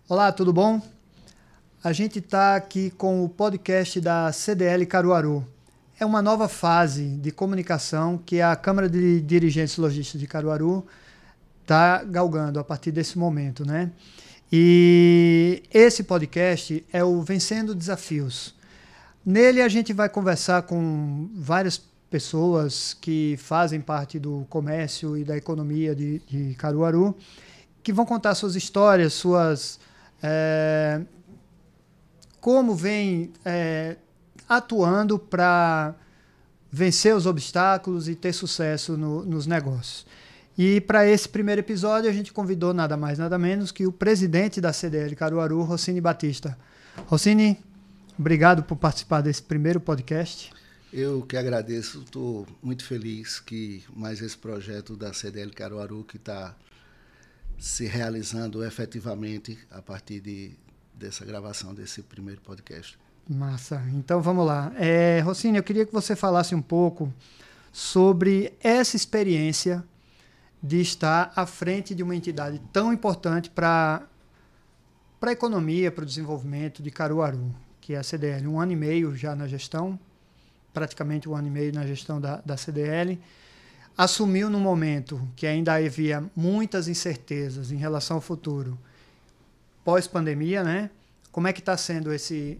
Olá, tudo bom? A gente está aqui com o podcast da CDL Caruaru. É uma nova fase de comunicação que a Câmara de Dirigentes Lojistas de Caruaru está galgando a partir desse momento, né? E esse podcast é o Vencendo Desafios. Nele a gente vai conversar com várias pessoas que fazem parte do comércio e da economia de Caruaru, que vão contar suas histórias, como vem atuando para vencer os obstáculos e ter sucesso nos negócios. E para esse primeiro episódio a gente convidou nada mais nada menos que o presidente da CDL Caruaru, Rossini Batista. Rossini, obrigado por participar desse primeiro podcast. Eu que agradeço, estou muito feliz que mais esse projeto da CDL Caruaru que está se realizando efetivamente a partir dessa gravação desse primeiro podcast. Massa. Então vamos lá. Rossini, eu queria que você falasse um pouco sobre essa experiência de estar à frente de uma entidade tão importante para a economia, para o desenvolvimento de Caruaru, que é a CDL. 1 ano e meio já na gestão, praticamente 1 ano e meio na gestão da CDL. Assumiu num momento que ainda havia muitas incertezas em relação ao futuro, pós-pandemia, né? Como é que está sendo esse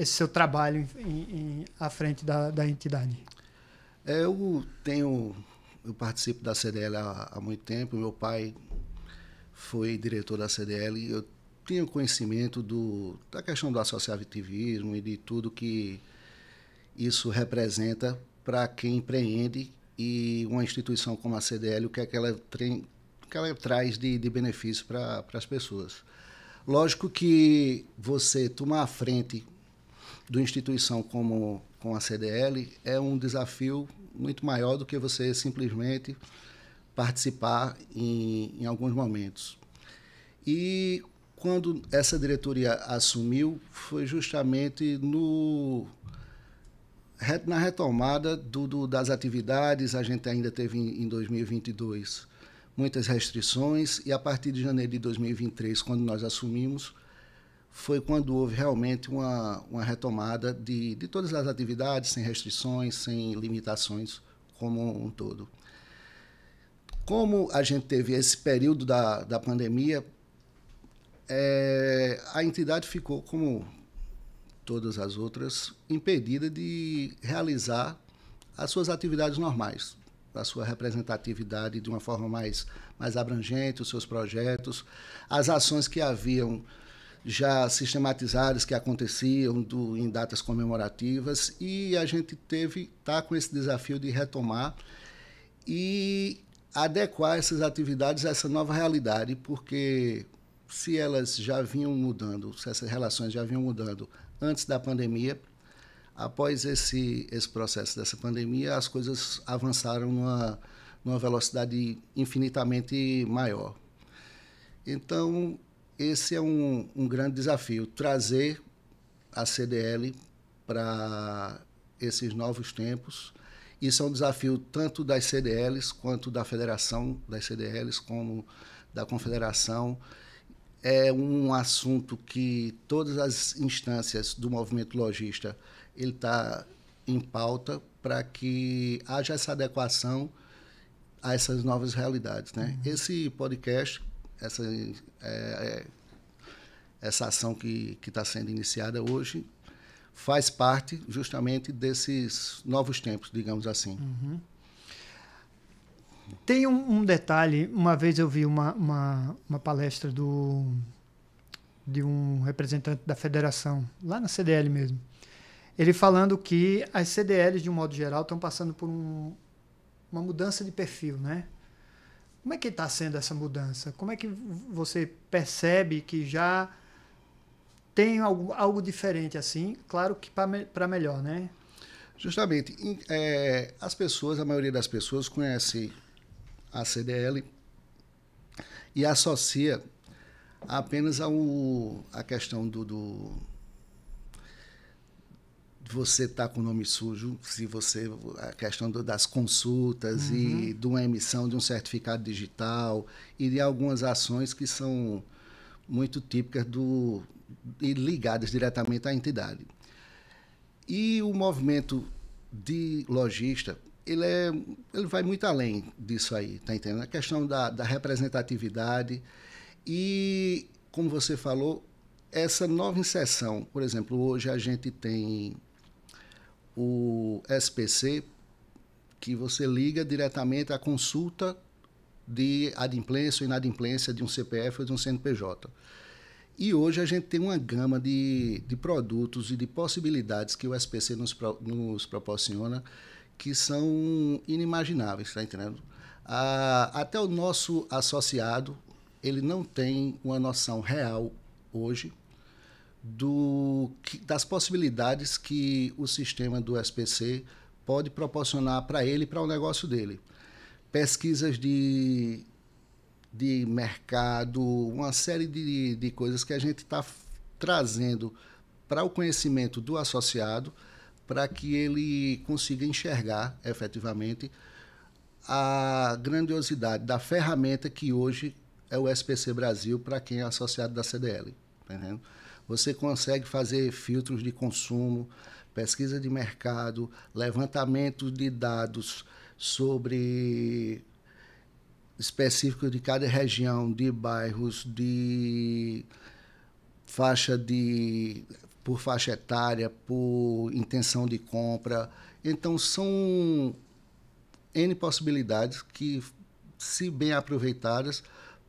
seu trabalho à frente da entidade? Eu participo da CDL há muito tempo. Meu pai foi diretor da CDL. Eu tenho conhecimento da questão do associativismo e de tudo que isso representa para quem empreende, e uma instituição como a CDL, o que é que ela traz de benefício para as pessoas. Lógico que você tomar a frente de uma instituição como a CDL é um desafio muito maior do que você simplesmente participar em alguns momentos. E quando essa diretoria assumiu, foi justamente na retomada das atividades. A gente ainda teve em 2022 muitas restrições, e a partir de janeiro de 2023, quando nós assumimos, foi quando houve realmente uma retomada de todas as atividades, sem restrições, sem limitações como um todo. Como a gente teve esse período da pandemia, a entidade ficou, como todas as outras, impedida de realizar as suas atividades normais, a sua representatividade de uma forma mais abrangente, os seus projetos, as ações que haviam já sistematizadas, que aconteciam em datas comemorativas, e a gente tá com esse desafio de retomar e adequar essas atividades a essa nova realidade, porque se elas já vinham mudando, se essas relações já vinham mudando antes da pandemia, após esse processo dessa pandemia, as coisas avançaram numa velocidade infinitamente maior. Então, esse é um grande desafio, trazer a CDL para esses novos tempos. Isso é um desafio tanto das CDLs, quanto da Federação das CDLs, como da Confederação. É um assunto que todas as instâncias do movimento lojista ele está em pauta para que haja essa adequação a essas novas realidades, né? Esse podcast, essa ação que está sendo iniciada hoje, faz parte justamente desses novos tempos, digamos assim. Uhum. Tem um detalhe. Uma vez eu vi uma palestra de um representante da federação, lá na CDL mesmo, ele falando que as CDLs, de um modo geral, estão passando por uma mudança de perfil, né? Como é que está sendo essa mudança? Como é que você percebe que já tem algo diferente assim? Claro que para melhor, né? Justamente. A maioria das pessoas conhece a CDL e associa apenas a questão de você estar com o nome sujo, a questão das consultas e de uma emissão de um certificado digital e de algumas ações que são muito típicas e ligadas diretamente à entidade. E o movimento de lojista, ele vai muito além disso aí, tá entendendo? A questão da representatividade e, como você falou, essa nova inserção. Por exemplo, hoje a gente tem o SPC, que você liga diretamente à consulta de adimplência ou inadimplência de um CPF ou de um CNPJ. E hoje a gente tem uma gama de produtos e de possibilidades que o SPC nos proporciona que são inimagináveis, tá entendendo? Até o nosso associado, ele não tem uma noção real hoje das possibilidades que o sistema do SPC pode proporcionar para ele e para o negócio dele. Pesquisas de mercado, uma série de coisas que a gente está trazendo para o conhecimento do associado, para que ele consiga enxergar efetivamente a grandiosidade da ferramenta que hoje é o SPC Brasil para quem é associado da CDL. Tá entendendo? Você consegue fazer filtros de consumo, pesquisa de mercado, levantamento de dados sobre específicos de cada região, de bairros, de faixa por faixa etária, por intenção de compra. Então, são N possibilidades que, se bem aproveitadas,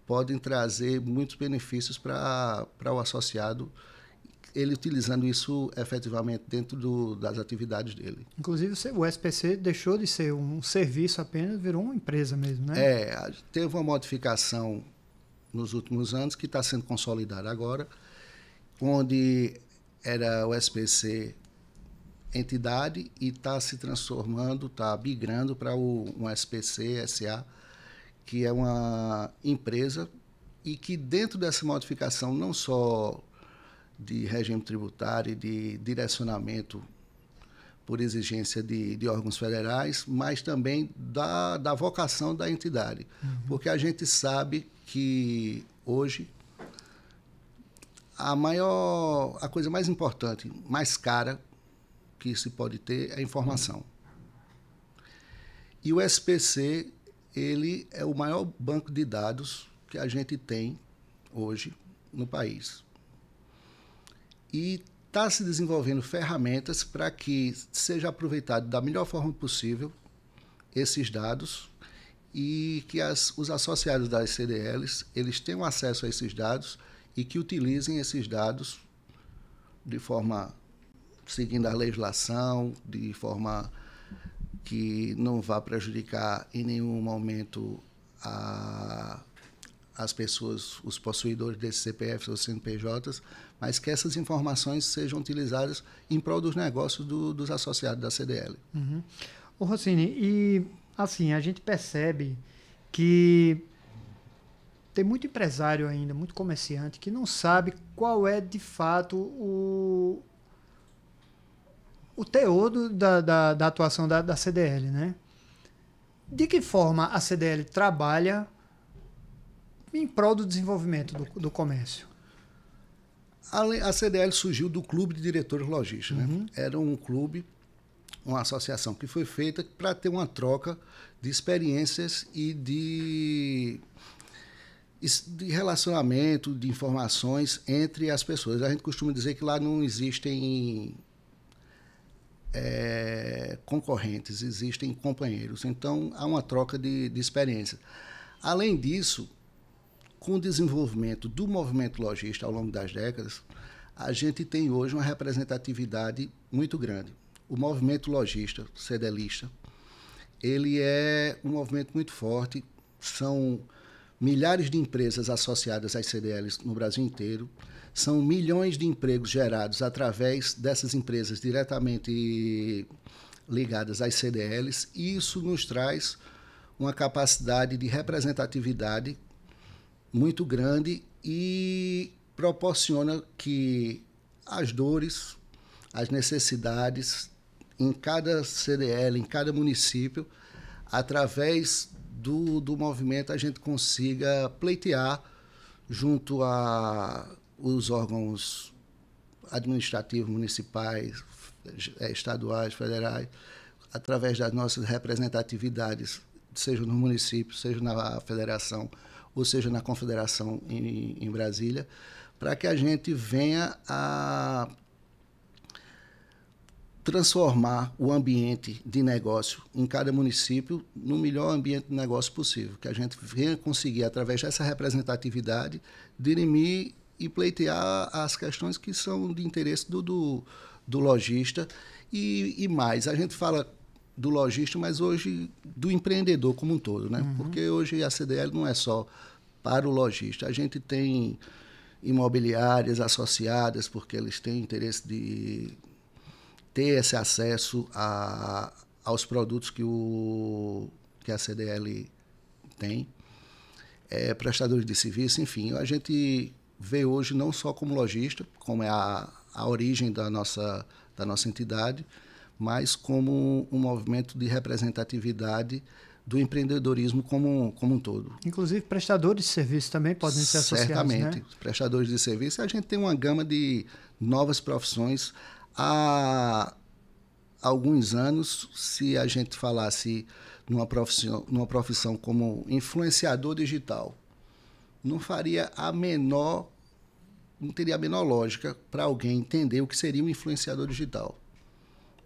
podem trazer muitos benefícios para o associado, ele utilizando isso efetivamente dentro das atividades dele. Inclusive, o SPC deixou de ser um serviço apenas, virou uma empresa mesmo, né? Teve uma modificação nos últimos anos, que está sendo consolidada agora, onde era o SPC entidade e está se transformando, está migrando para um SPC SA, que é uma empresa e que, dentro dessa modificação, não só de regime tributário e de direcionamento por exigência de órgãos federais, mas também da vocação da entidade. Uhum. Porque a gente sabe que hoje a coisa mais importante, mais cara que se pode ter é a informação. E o SPC, ele é o maior banco de dados que a gente tem hoje no país. E está se desenvolvendo ferramentas para que seja aproveitado da melhor forma possível esses dados e que os associados das CDLs eles tenham acesso a esses dados e que utilizem esses dados de forma seguindo a legislação, de forma que não vá prejudicar em nenhum momento as pessoas, os possuidores desses CPFs ou CNPJs, mas que essas informações sejam utilizadas em prol dos negócios dos associados da CDL. Uhum. Ô Rossini, e assim, a gente percebe que tem muito empresário ainda, muito comerciante, que não sabe qual é de fato o teor da atuação da CDL, né? De que forma a CDL trabalha em prol do desenvolvimento do comércio? A CDL surgiu do Clube de Diretores Lojistas. Uhum. Né? Era um clube, uma associação que foi feita para ter uma troca de experiências e de relacionamento, de informações entre as pessoas. A gente costuma dizer que lá não existem concorrentes, existem companheiros. Então, há uma troca de experiência. Além disso, com o desenvolvimento do movimento lojista ao longo das décadas, a gente tem hoje uma representatividade muito grande. O movimento lojista, CDLista, ele é um movimento muito forte, são milhares de empresas associadas às CDLs no Brasil inteiro, são milhões de empregos gerados através dessas empresas diretamente ligadas às CDLs, e isso nos traz uma capacidade de representatividade muito grande e proporciona que as dores, as necessidades em cada CDL, em cada município, através do movimento, a gente consiga pleitear junto a os órgãos administrativos municipais, estaduais, federais, através das nossas representatividades, seja no município, seja na federação, ou seja na confederação em Brasília, para que a gente venha a transformar o ambiente de negócio em cada município no melhor ambiente de negócio possível, que a gente venha conseguir, através dessa representatividade, dirimir e pleitear as questões que são de interesse do lojista e mais. A gente fala do lojista, mas hoje do empreendedor como um todo, né? Porque hoje a CDL não é só para o lojista. A gente tem imobiliárias associadas, porque eles têm interesse de ter esse acesso aos produtos que a CDL tem, prestadores de serviço, enfim. A gente vê hoje não só como lojista, como é a origem da nossa entidade, mas como um movimento de representatividade do empreendedorismo como um todo. Inclusive, prestadores de serviço também podem ser associados, certamente, né? Prestadores de serviço. A gente tem uma gama de novas profissões. Há alguns anos, se a gente falasse numa profissão como influenciador digital, não teria a menor lógica para alguém entender o que seria um influenciador digital.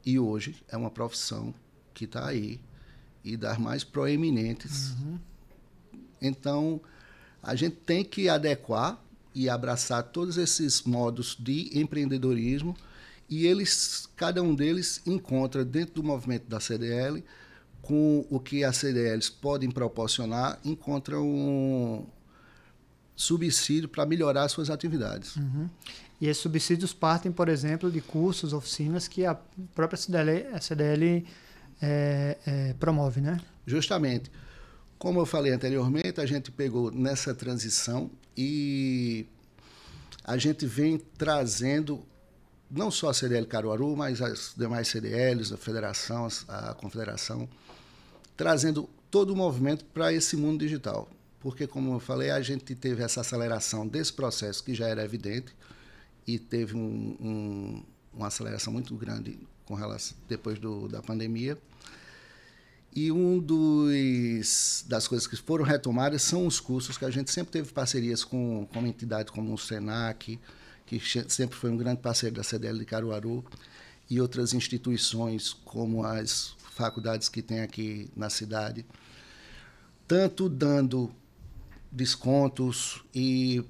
E hoje é uma profissão que está aí e das mais proeminentes. Então, a gente tem que adequar e abraçar todos esses modos de empreendedorismo e cada um deles encontra dentro do movimento da CDL, com o que as CDLs podem proporcionar, encontra um subsídio para melhorar suas atividades. E esses subsídios partem, por exemplo, de cursos, oficinas que a própria CDL promove, né? Justamente. Como eu falei anteriormente, a gente pegou nessa transição e a gente vem trazendo não só a CDL Caruaru, mas as demais CDLs, a federação, a confederação, trazendo todo o movimento para esse mundo digital. Porque, como eu falei, a gente teve essa aceleração desse processo que já era evidente e teve uma aceleração muito grande com relação depois da pandemia. E das coisas que foram retomadas são os cursos que a gente sempre teve parcerias com uma entidade como o SENAC, que sempre foi um grande parceiro da CDL de Caruaru, e outras instituições como as faculdades que tem aqui na cidade, tanto dando descontos e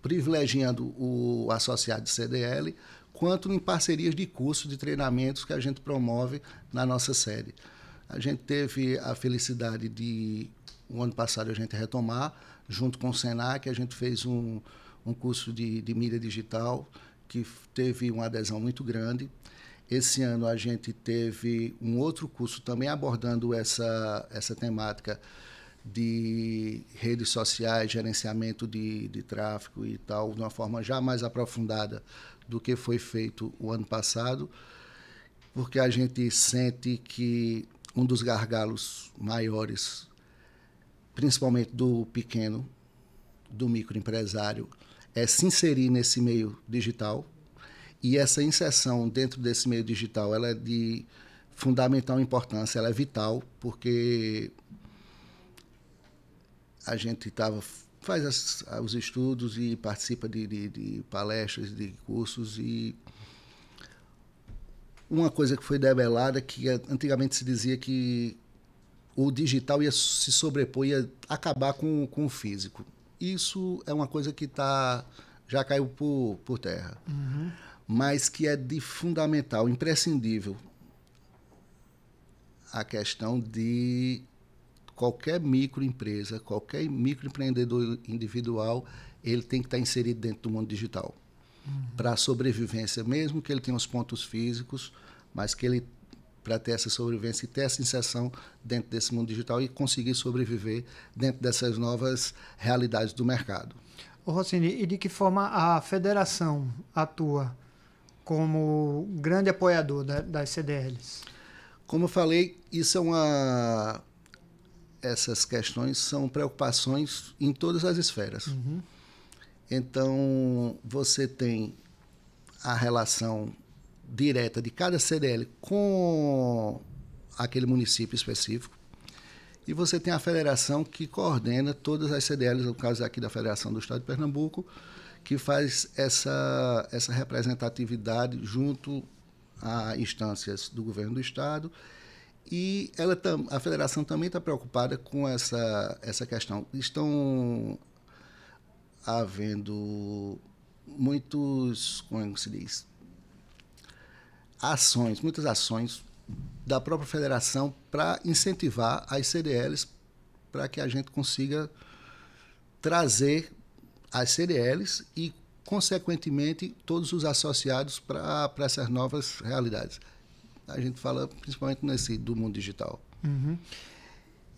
privilegiando o associado de CDL, quanto em parcerias de cursos, de treinamentos que a gente promove na nossa sede. A gente teve a felicidade de, o ano passado, a gente retomar, junto com o SENAC, a gente fez um curso de mídia digital, que teve uma adesão muito grande. Esse ano a gente teve um outro curso também abordando essa temática de redes sociais, gerenciamento de tráfego e tal, de uma forma já mais aprofundada do que foi feito o ano passado, porque a gente sente que um dos gargalos maiores, principalmente do pequeno, do microempresário, é se inserir nesse meio digital, e essa inserção dentro desse meio digital ela é de fundamental importância, ela é vital, porque a gente faz os estudos e participa de palestras, de cursos, e uma coisa que foi debelada, que antigamente se dizia que o digital ia se sobrepor, ia acabar com o físico. Isso é uma coisa que já caiu por terra, mas que é de fundamental, imprescindível, a questão de qualquer microempresa, qualquer microempreendedor individual, ele tem que estar inserido dentro do mundo digital. Para a sobrevivência, mesmo que ele tenha os pontos físicos, mas que ele, para ter essa sobrevivência e ter essa inserção dentro desse mundo digital e conseguir sobreviver dentro dessas novas realidades do mercado. Ô Rossini, e de que forma a federação atua como grande apoiador das CDLs? Como eu falei, isso essas questões são preocupações em todas as esferas. Então, você tem a relação direta de cada CDL com aquele município específico, e você tem a federação que coordena todas as CDLs, no caso aqui da Federação do Estado de Pernambuco, que faz essa representatividade junto a instâncias do governo do Estado. E a federação também está preocupada com essa questão. Estão havendo como se diz, muitas ações da própria federação para incentivar as CDLs, para que a gente consiga trazer as CDLs e, consequentemente, todos os associados para essas novas realidades. A gente fala principalmente do mundo digital.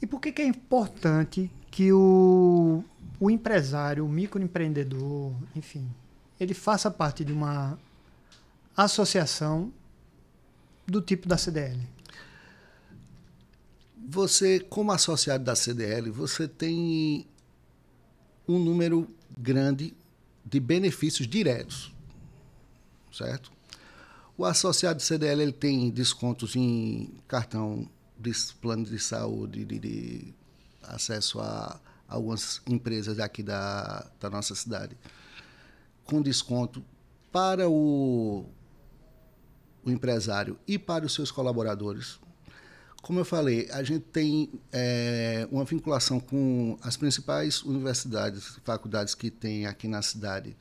E por que é importante que o empresário, o microempreendedor, enfim, ele faça parte de uma associação do tipo da CDL? Você, como associado da CDL, você tem um número grande de benefícios diretos, certo? O associado de CDL ele tem descontos em cartão de plano de saúde, de acesso a algumas empresas daqui da nossa cidade, com desconto para o empresário e para os seus colaboradores. Como eu falei, a gente tem uma vinculação com as principais universidades, faculdades que tem aqui na cidade,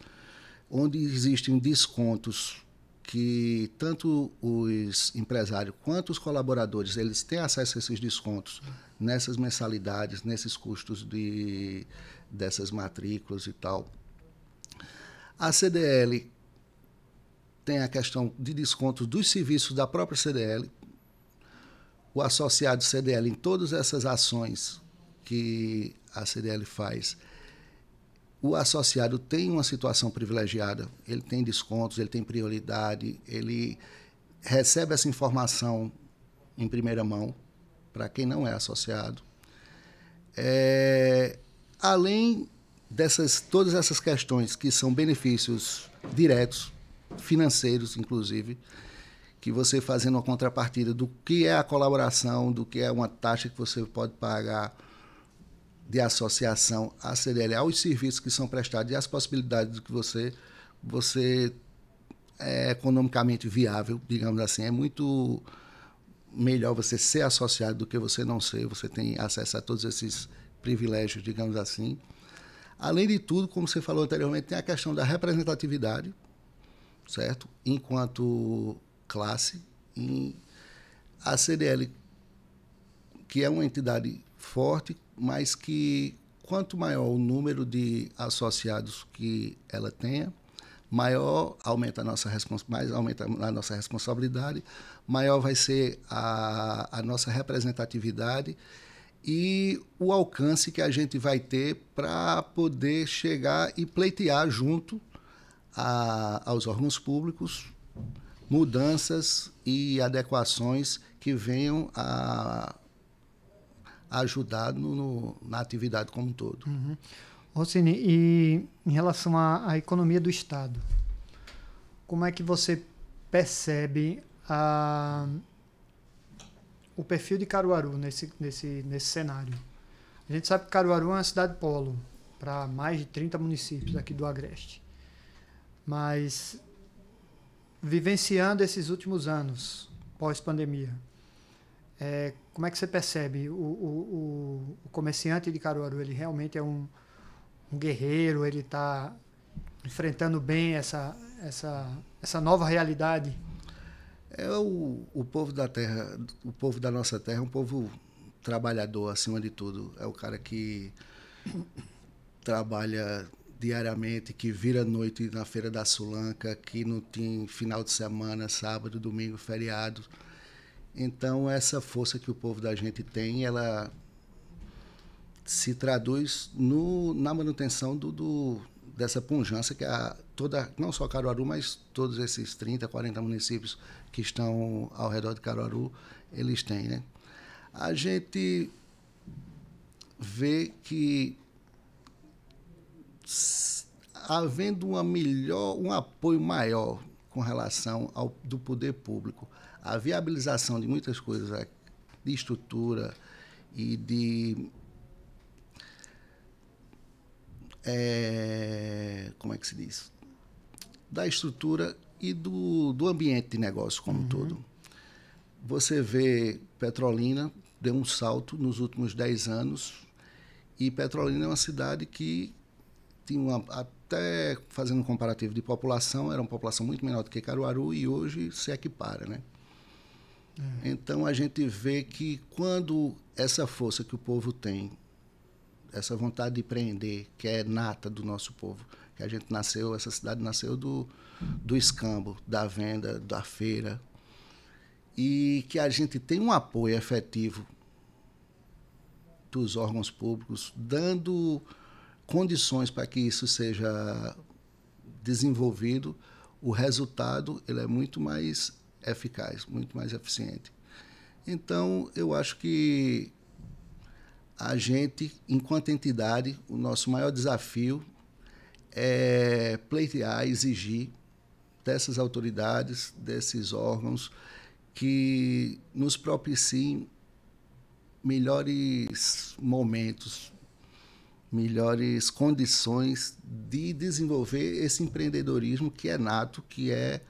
onde existem descontos que tanto os empresários quanto os colaboradores eles têm acesso a esses descontos nessas mensalidades, nesses custos dessas matrículas e tal. A CDL tem a questão de descontos dos serviços da própria CDL. O associado CDL, em todas essas ações que a CDL faz, o associado tem uma situação privilegiada, ele tem descontos, ele tem prioridade, ele recebe essa informação em primeira mão, para quem não é associado. Além todas essas questões que são benefícios diretos, financeiros, inclusive, que você fazendo uma contrapartida do que é a colaboração, do que é uma taxa que você pode pagar de associação à CDL, aos serviços que são prestados e as possibilidades de que você é economicamente viável, digamos assim. É muito melhor você ser associado do que você não ser. Você tem acesso a todos esses privilégios, digamos assim. Além de tudo, como você falou anteriormente, tem a questão da representatividade, certo? Enquanto classe, a CDL, que é uma entidade forte, mas que quanto maior o número de associados que ela tenha, maior aumenta mais aumenta a nossa responsabilidade, maior vai ser a nossa representatividade e o alcance que a gente vai ter para poder chegar e pleitear junto aos órgãos públicos mudanças e adequações que venham a ajudar na atividade como um todo. Rossini, e em relação à economia do Estado, como é que você percebe o perfil de Caruaru nesse cenário? A gente sabe que Caruaru é uma cidade polo para mais de 30 municípios aqui do Agreste. Mas, vivenciando esses últimos anos, pós-pandemia, como é que você percebe o comerciante de Caruaru? Ele realmente é um guerreiro? Ele está enfrentando bem essa nova realidade? O povo da terra, o povo da nossa terra é um povo trabalhador, acima de tudo. É o cara que trabalha diariamente, que vira noite na Feira da Sulanca, que não tem final de semana, sábado, domingo, feriado. Então, essa força que o povo da gente tem, ela se traduz na manutenção dessa pujança que não só Caruaru, mas todos esses 30, 40 municípios que estão ao redor de Caruaru, eles têm, né? A gente vê que, havendo um apoio maior com relação do poder público, a viabilização de muitas coisas, de estrutura e como é que se diz? Da estrutura e do ambiente de negócio como um todo. Você vê Petrolina deu um salto nos últimos 10 anos, e Petrolina é uma cidade que tinha até fazendo um comparativo de população, era uma população muito menor do que Caruaru, e hoje se equipara, né? Então a gente vê que quando essa força que o povo tem, essa vontade de empreender, que é nata do nosso povo, que a gente nasceu, essa cidade nasceu do escambo, da venda, da feira, e que a gente tem um apoio efetivo dos órgãos públicos, dando condições para que isso seja desenvolvido, o resultado ele é muito mais eficaz, muito mais eficiente. Então, eu acho que a gente, enquanto entidade, o nosso maior desafio é pleitear, exigir dessas autoridades, desses órgãos, que nos propiciem melhores momentos, melhores condições de desenvolver esse empreendedorismo que é nato, que é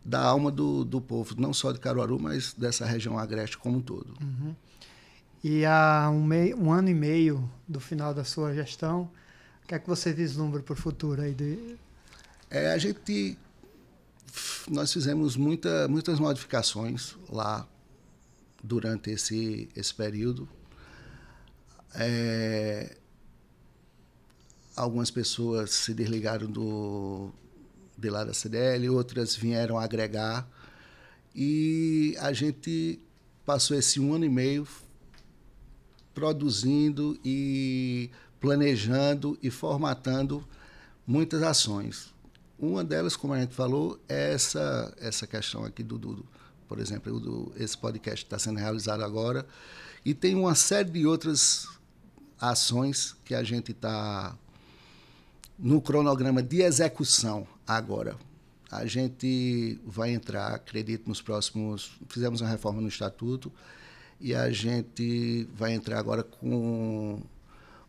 da alma do povo, não só de Caruaru, mas dessa região agreste como um todo. E há um ano e meio do final da sua gestão, o que é que você vislumbra para o futuro aí? Nós fizemos muitas modificações lá durante esse período. Algumas pessoas se desligaram de lá da CDL, outras vieram agregar, e a gente passou esse 1 ano e meio produzindo e planejando e formatando muitas ações. Uma delas, como a gente falou, é essa questão aqui por exemplo, esse podcast que está sendo realizado agora, e tem uma série de outras ações que a gente está no cronograma de execução agora. A gente vai entrar, acredito, nos próximos... Fizemos uma reforma no Estatuto, e a gente vai entrar agora com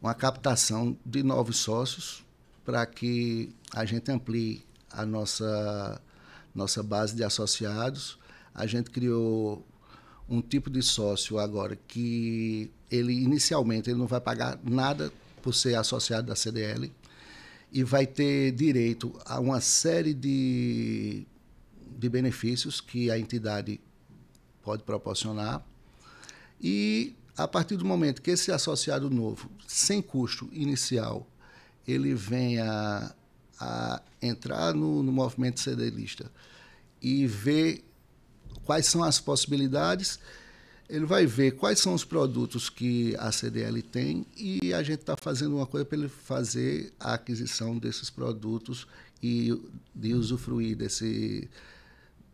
uma captação de novos sócios para que a gente amplie a nossa base de associados. A gente criou um tipo de sócio agora que inicialmente ele não vai pagar nada por ser associado da CDL, e vai ter direito a uma série de benefícios que a entidade pode proporcionar. E, a partir do momento que esse associado novo, sem custo inicial, ele venha a entrar no movimento CDLista e ver quais são as possibilidades, ele vai ver quais são os produtos que a CDL tem, e a gente está fazendo uma coisa para ele fazer a aquisição desses produtos e de usufruir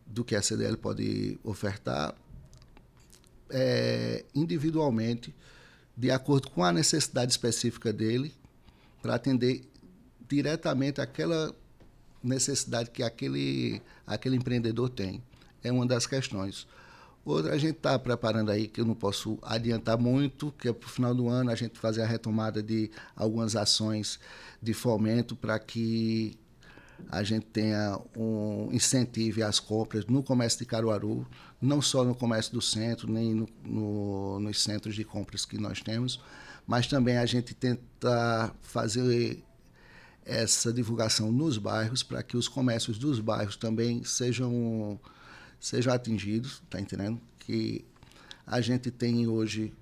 do que a CDL pode ofertar individualmente, de acordo com a necessidade específica dele, para atender diretamente aquela necessidade que aquele empreendedor tem. É uma das questões. Outra, a gente está preparando aí, que eu não posso adiantar muito, que é para o final do ano a gente fazer a retomada de algumas ações de fomento para que a gente tenha incentive às compras no comércio de Caruaru, não só no comércio do centro, nem nos centros de compras que nós temos, mas também a gente tenta fazer essa divulgação nos bairros, para que os comércios dos bairros também sejam atingidos, tá entendendo? Que a gente tem hoje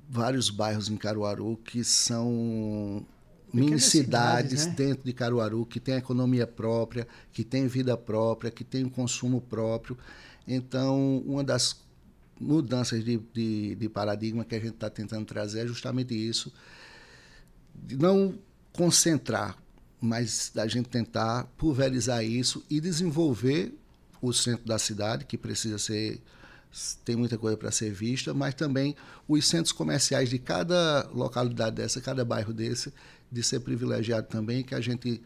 vários bairros em Caruaru que são mini cidades, né? Dentro de Caruaru, que tem economia própria, que tem vida própria, que tem um consumo próprio. Então, uma das mudanças de paradigma que a gente está tentando trazer é justamente isso, de não concentrar, mas da gente tentar pulverizar isso e desenvolver o centro da cidade, que precisa ser tem muita coisa para ser vista, mas também os centros comerciais de cada localidade dessa, cada bairro desse, de ser privilegiado também, que a gente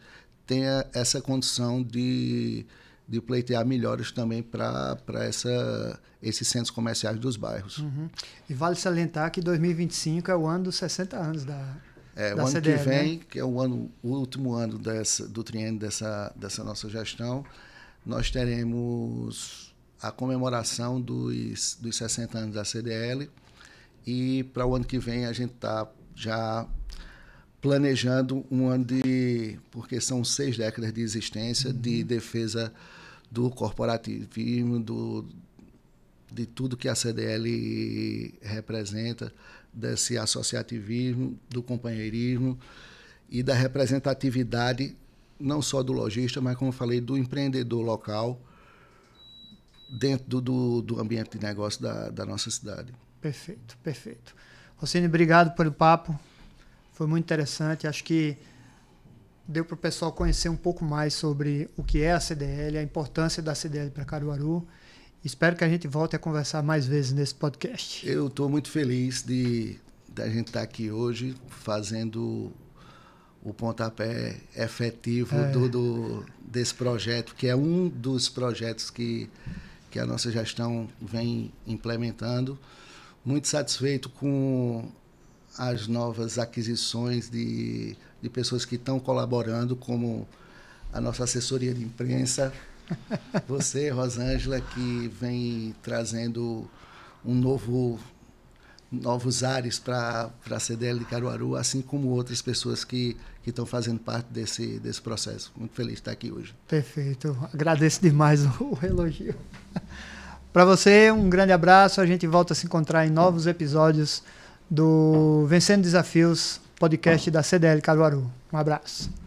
tenha essa condição de pleitear melhores também para esses centros comerciais dos bairros. Uhum. E vale salientar que 2025 é o ano dos 60 anos da o ano CDL, que vem, né? que é o último ano do triênio dessa nossa gestão, nós teremos a comemoração dos 60 anos da CDL, e para o ano que vem a gente está já planejando um ano porque são 6 décadas de existência, de defesa do corporativismo, de tudo que a CDL representa, desse associativismo, do companheirismo e da representatividade, não só do lojista, mas, como eu falei, do empreendedor local, dentro do ambiente de negócio da nossa cidade. Perfeito, perfeito. Rossini, obrigado pelo papo. Foi muito interessante. Acho que deu para o pessoal conhecer um pouco mais sobre o que é a CDL, a importância da CDL para Caruaru. Espero que a gente volte a conversar mais vezes nesse podcast. Eu estou muito feliz da gente estar aqui hoje fazendo o pontapé efetivo desse projeto, que é um dos projetos que a nossa gestão vem implementando. Muito satisfeito com as novas aquisições de pessoas que estão colaborando, como a nossa assessoria de imprensa, você, Rosângela, que vem trazendo novos ares para a CDL de Caruaru, assim como outras pessoas que estão fazendo parte desse processo. Muito feliz de estar aqui hoje. Perfeito. Agradeço demais o elogio. Para você, um grande abraço. A gente volta a se encontrar em novos episódios do Vencendo Desafios, podcast da CDL Caruaru. Um abraço.